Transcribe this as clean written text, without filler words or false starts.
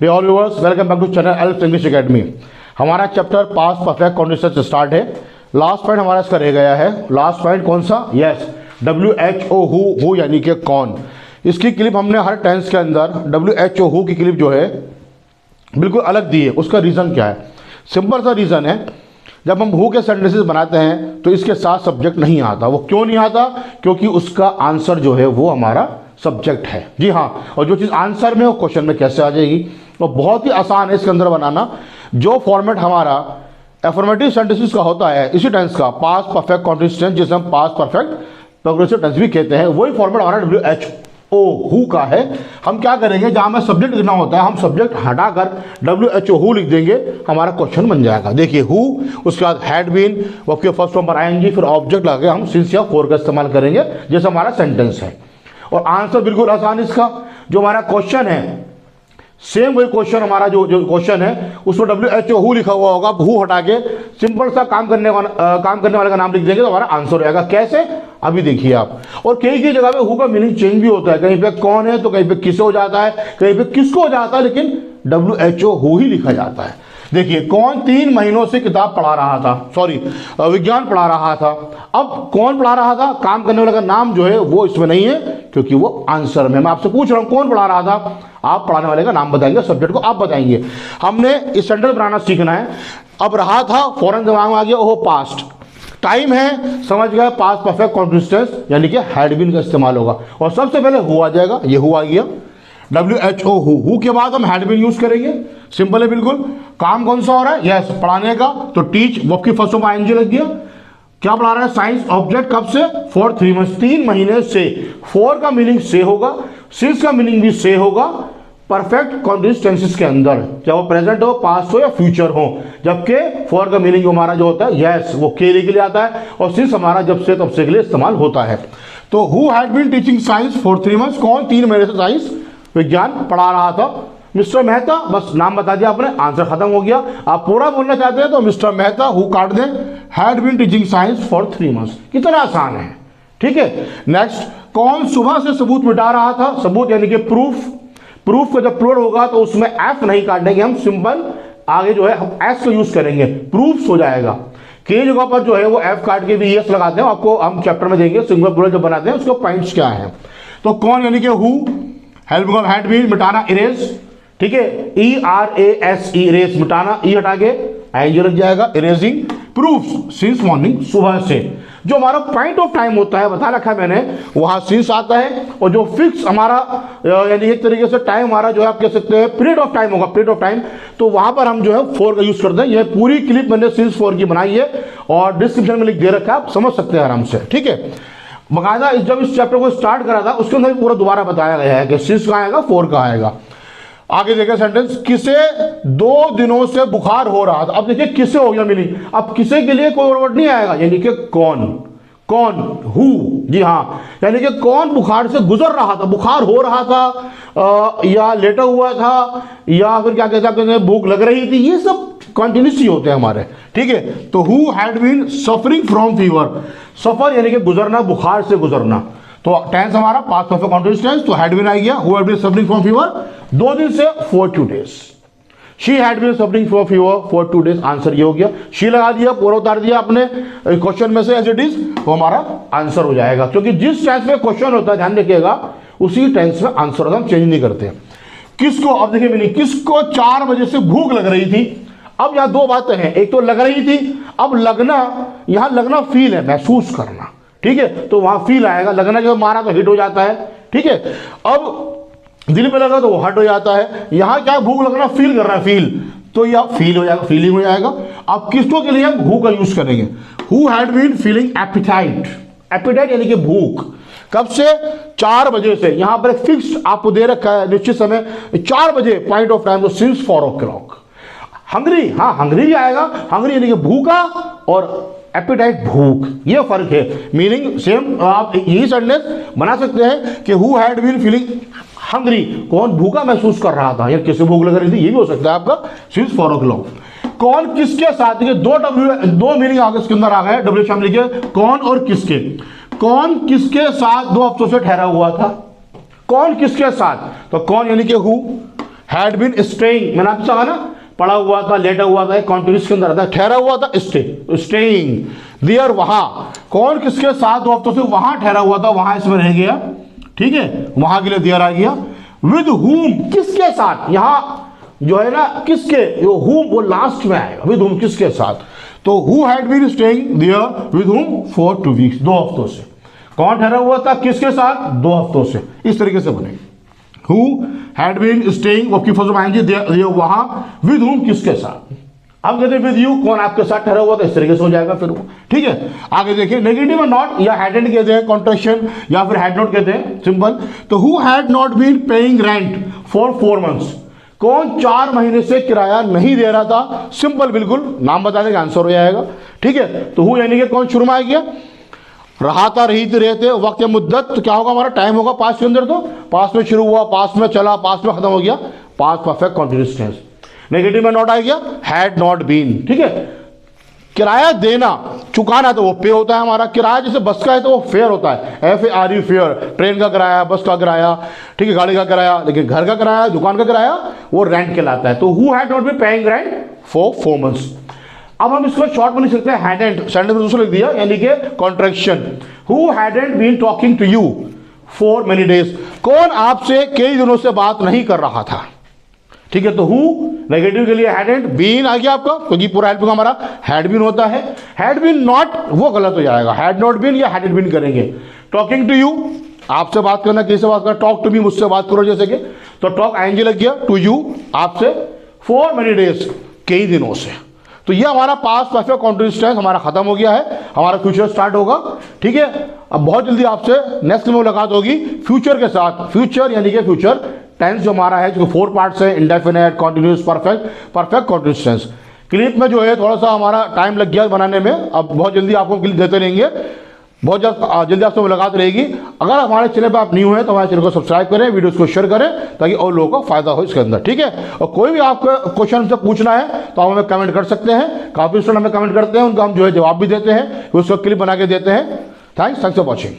Dear all viewers, welcome back to channel Elfs English Academy. हमारा chapter past perfect condition से start है। Last point हमारा इसका रह गया है। लास्ट पॉइंट कौन सा? यस, WHO हु यानी कि कौन। इसकी क्लिप हमने हर टेंस के अंदर WHO हु की क्लिप जो है बिल्कुल अलग दी है। उसका रीज़न क्या है? सिंपल सा रीज़न है, जब हम हु के सेंटेंसेस बनाते हैं तो इसके साथ सब्जेक्ट नहीं आता। वो क्यों नहीं आता? क्योंकि उसका आंसर जो है वो हमारा सब्जेक्ट है। जी हाँ, और जो चीज़ आंसर में वो क्वेश्चन में कैसे आ जाएगी? तो बहुत ही आसान है इसके अंदर बनाना। जो फॉर्मेट हमारा एफर्मेटिव सेंटेंसेस का होता है, इसी टेंस का पास्ट परफेक्ट कंटीन्यूअस टेंस, जिसे हम पास्ट परफेक्ट प्रोग्रेसिव टेंस भी कहते हैं, वही फॉर्मेट हमारा WHO हु का है। हम क्या करेंगे, जहां हमें सब्जेक्ट लिखना होता है हम सब्जेक्ट हटाकर WHO हु लिख देंगे, हमारा क्वेश्चन बन जाएगा। देखिए हु, उसके बाद हैड बीन, आपके फर्स्ट फॉर्म पर आएंगे, फिर ऑब्जेक्ट लगे हम सिंस या फॉर का इस्तेमाल करेंगे जैसे हमारा सेंटेंस है। और आंसर बिल्कुल आसान इसका। जो हमारा क्वेश्चन है सेम वही क्वेश्चन, हमारा जो क्वेश्चन है उसमें WHO हु लिखा हुआ होगा। हु हटा के सिंपल सा काम करने वाले का नाम लिख देंगे तो हमारा आंसर हो जाएगा। कैसे? अभी देखिए आप। और कई जगह पे हु का मीनिंग चेंज भी होता है। कहीं पे कौन है तो कहीं पे किसे हो जाता है, कहीं पे किसको हो जाता है, लेकिन WHO हु ही लिखा जाता है। देखिए कौन 3 महीनों से किताब पढ़ा रहा था, विज्ञान पढ़ा रहा था। अब कौन पढ़ा रहा था, काम करने वाले का नाम जो है वो इसमें नहीं है क्योंकि वो आंसर में। मैं आपसे पूछ रहा हूं कौन पढ़ा रहा था, आप पढ़ाने वाले का नाम बताएंगे, सब्जेक्ट को आप बताएंगे। हमने इस सेंटेंस बनाना सीखना है। अब रहा था, फौरन दिमाग में आ गया, ओहो पास्ट। टाइम है, समझ गए, पास्ट परफेक्ट कंटीन्यूअस टेंस यानी कि हैड बीन का इस्तेमाल होगा। और सबसे पहले हु आ जाएगा, ये हु आ गया। WHO हु के बाद हम हैड बीन यूज करेंगे। सिंपल है बिल्कुल। काम कौन सा हो रहा है? यस, पढ़ाने का। तो टीच, वर्ब की फर्स्ट फॉर्म ING लग गया। क्या पढ़ा रहा है? साइंस। ऑब्जेक्ट कब से? फॉर 3 मंथ्स, 3 महीने से। फॉर का मीनिंग से होगा, सिंस का मीनिंग भी से होगा परफेक्ट कंटीन्यूअस टेंसेस के अंदर, चाहे वो प्रेजेंट हो, पास्ट हो या फ्यूचर हो। जबकि फॉर का मीनिंग हमारा जो होता है यस, वो के लिए आता है, और सिंस हमारा जब से तब से के लिए इस्तेमाल होता है। तो who had been teaching science for 3 months, कौन 3 महीने से साइंस विज्ञान पढ़ा रहा था? मिस्टर मेहता। बस नाम बता दिया आपने, आंसर खत्म हो गया। आप पूरा बोलना चाहते हैं तो मिस्टर मेहता हु काट दें, had been teaching science for 3 months. कितना आसान है, ठीक है। नेक्स्ट, कौन सुबह से सबूत मिटा रहा था? सबूत यानी कि प्रूफ। प्रूफ का जब प्लूरल होगा तो उसमें एफ नहीं काटेंगे हम, सिंपल आगे जो है हम एस को यूज करेंगे, प्रूफ्स हो जाएगा। कई जगह पर जो है वो एफ काट के भी एस लगाते हैं, आपको हम चैप्टर में देंगे सिंगुलर प्लूरल जब बनाते हैं उसके पॉइंट्स क्या है। तो कौन यानी कि who, help of had been, मिटाना इरेज, ठीक है, ERASE इरेज, मिटाना, ई हटा के ING लग जाएगा, इरेजिंग। प्रूफ्स, सिंस मॉर्निंग, सुबह से। जो हमारा पॉइंट ऑफ टाइम होता है, बता रखा है मैंने, वहां सिंस आता है। और जो फिक्स हमारा यानी एक तरीके से टाइम हमारा जो है आप कह सकते हैं पीरियड ऑफ टाइम होगा, पीरियड ऑफ टाइम, तो वहां पर हम जो है फॉर का यूज करते हैं। यह पूरी क्लिप मैंने सिंस फॉर की बनाई है और डिस्क्रिप्शन में लिख दे रखा है, आप समझ सकते हैं आराम से, ठीक है। बकायदा जब इस चैप्टर को स्टार्ट करा था उसके अंदर पूरा दोबारा बताया गया है कि सिंस का आएगा, फॉर का आएगा। आगे देखिए सेंटेंस, किसे 2 दिनों से बुखार हो रहा था। अब देखिए किसे हो गया मीनिंग। अब किसे के लिए कोई वर्ड नहीं आएगा, यानी कि कौन। कौन, हु, जी हाँ, यानी कि कौन बुखार से गुजर रहा था, बुखार हो रहा था, या लेटा हुआ था, या फिर क्या कहते हैं भूख लग रही थी। ये सब कंटिन्यूसली होते हैं हमारे, ठीक है। तो who had been suffering from fever. Suffer यानी कि गुजरना, बुखार से गुजरना। तो टेंस हमारा पास्ट परफेक्ट कंटीन्यूअस टेंस, तो हैड बीन आ गया। Who had been suffering from fever 2 दिन से, for 2 days। She had been suffering from fever for 2 days, answer ये हो गया। शी लगा दिया, पूरा उतार दिया आपने क्वेश्चन में से एज इट इज, तो हमारा आंसर हो जाएगा। क्योंकि जिस टेंस में क्वेश्चन होता है, ध्यान रखिएगा, उसी टेंस में आंसर होता है, हम चेंज नहीं करते। किसको, अब देखिए मीनिंग, किसको 4 बजे से भूख लग रही थी। अब यहां 2 बातें हैं, एक तो लग रही थी, अब लगना, यहां लगना फील है, महसूस करना, ठीक है। तो वहां फील आएगा, लगना जो मारा तो हिट हो जाता है, ठीक है। अब दिल पे लगा तो वो हट हो जाता है। यहां क्या, भूख लगना, फील कर रहा है, फील, तो यह फील हो जाएगा, फीलिंग हो जाएगा। अब किसको के लिए हम हु का यूज करेंगे? Who had been feeling appetite. Appetite यानी कि भूख। कब से? 4 बजे से। यहां पर फिक्स्ड आपको दे रखा है निश्चित समय, 4 बजे पॉइंट ऑफ टाइम, तो सिंस 4 o'clock। हंग्री, हाँ हंग्री भी आएगा, हंग्री यानी कि भूखा, और एपिटाइट भूख, ये फर्क है। मीनिंग सेम, आप यही सेंटेंस बना सकते हैं कि who had been feeling hungry, कौन भूखा महसूस कर रहा था, या किसे भूख लग रही थी, ये भी हो सकता है आपका, सिंस 4 o'clock। कौन किसके साथ, ये 2 मीनिंग आगे इसके अंदर आ गए, W शामिल लिखिए, कौन और किसके। कौन किसके साथ 2 हफ्तों से ठहरा हुआ था, कौन किसके साथ, तो कौन यानी कि हु, हैड बीन स्टेइंग, मैंने आपसे कहा ना, पड़ा हुआ था, लेटा हुआ था, कॉन्टिन्यूस के अंदर आता है, ठहरा हुआ था, स्टे, स्टेइंग देयर, वहां। कौन किसके साथ 2 हफ्तों से वहां ठहरा हुआ था, वहां इसमें रह गया, ठीक है, वहां के लिए देयर आ गया। विद हुम, किसके साथ, यहां जो है ना किसके, हुम वो लास्ट में आएगा, विद हुम किसके साथ, तो who had been staying there with whom for 2 weeks, 2 हफ्तों से। कौन ठहरा हुआ था किसके साथ, 2 हफ्तों से, इस तरीके से बनेगी। हु हैड बीन स्टेइंग, आपकी फर्स्ट में आएंगे वहां, विद हुम किसके साथ। अब कहते हैं विद यू, कौन आपके साथ ठहरा हुआ था, इस तरीके से हो जाएगा फिर वो, ठीक है। आगे देखिए, नेगेटिव नॉट या हैडेंट कहते हैं कॉन्ट्रैक्शन, या फिर हैड नॉट कहते हैं, सिंपल। तो who had not been paying rent for 4 months, कौन 4 महीने से किराया नहीं दे रहा था, सिंपल, बिल्कुल नाम बता देंगे आंसर हो जाएगा, ठीक है। तो हु यानी कि कौन शुरू में आ गया, रहा था, रही थी, रहते, वक्त या मुद्दत, तो क्या होगा हमारा टाइम होगा पास्ट के अंदर, तो पास्ट में शुरू हुआ, पास्ट में चला, पास्ट में खत्म हो गया, past perfect continuous tense. Negative में नॉट आ गया, हैड नॉट बीन, ठीक है। किराया देना, चुकाना, तो वो पे होता है हमारा, किराया जैसे बस का है तो वो फेयर होता है, FARE फेयर, ट्रेन का किराया, बस का किराया, ठीक है, गाड़ी का किराया। लेकिन घर का किराया, दुकान का किराया, वो रेंट कहलाता है। तो who had not been paying rent for 4 months. अब हम इसको शॉर्ट में लिख सकते हैं, हैडेंट, सेंटेंस में दूसरा लिख दिया, यानी कि contraction. Who hadn't been talking to you for many days, कौन आपसे कई दिनों से बात नहीं कर रहा था, ठीक है। तो हु नेगेटिव के लिए हैडेंट, बीन आ गया आपका, क्योंकि पूरा हेल्प का हमारा हैड बीन होता है। हैड बीन नॉट वो गलत हो जाएगा, हैड नॉट बीन या हैडेड बीन करेंगे। टॉकिंग टू यू, आपसे बात करना, किससे बात करना, टॉक टू मी, मुझसे बात करो जैसे कि, तो टॉक आएंगे लग गया, टू यू आपसे, फॉर मेनी डेज कई दिनों से। तो ये हमारा पास्ट परफेक्ट कंटीन्यूअस टेंस हमारा खत्म हो गया है, हमारा फ्यूचर स्टार्ट होगा, ठीक है। अब बहुत जल्दी आपसे नेक्स्ट में मुलाकात होगी फ्यूचर के साथ। फ्यूचर यानी कि फ्यूचर टेंस जो हमारा है, जो 4 पार्ट्स है, indefinite, continuous, perfect, perfect continuous tense. Clip में जो है थोड़ा सा हमारा टाइम लग गया बनाने में, अब बहुत जल्दी आपको क्लिप देते रहेंगे, बहुत जल्दी आपसे मुलाकात रहेगी। अगर हमारे चैनल पर आप न्यू हैं तो हमारे चैनल को सब्सक्राइब करें, वीडियोस को शेयर करें, ताकि और लोगों को फायदा हो इसके अंदर, ठीक है। और कोई भी आपको क्वेश्चन हमसे पूछना है तो आप हमें कमेंट कर सकते हैं, काफ़ी स्टूडेंट हमें कमेंट करते हैं, उनको हम जो है जवाब भी देते हैं, उसको क्लिप बना के देते हैं। Thanks for watching.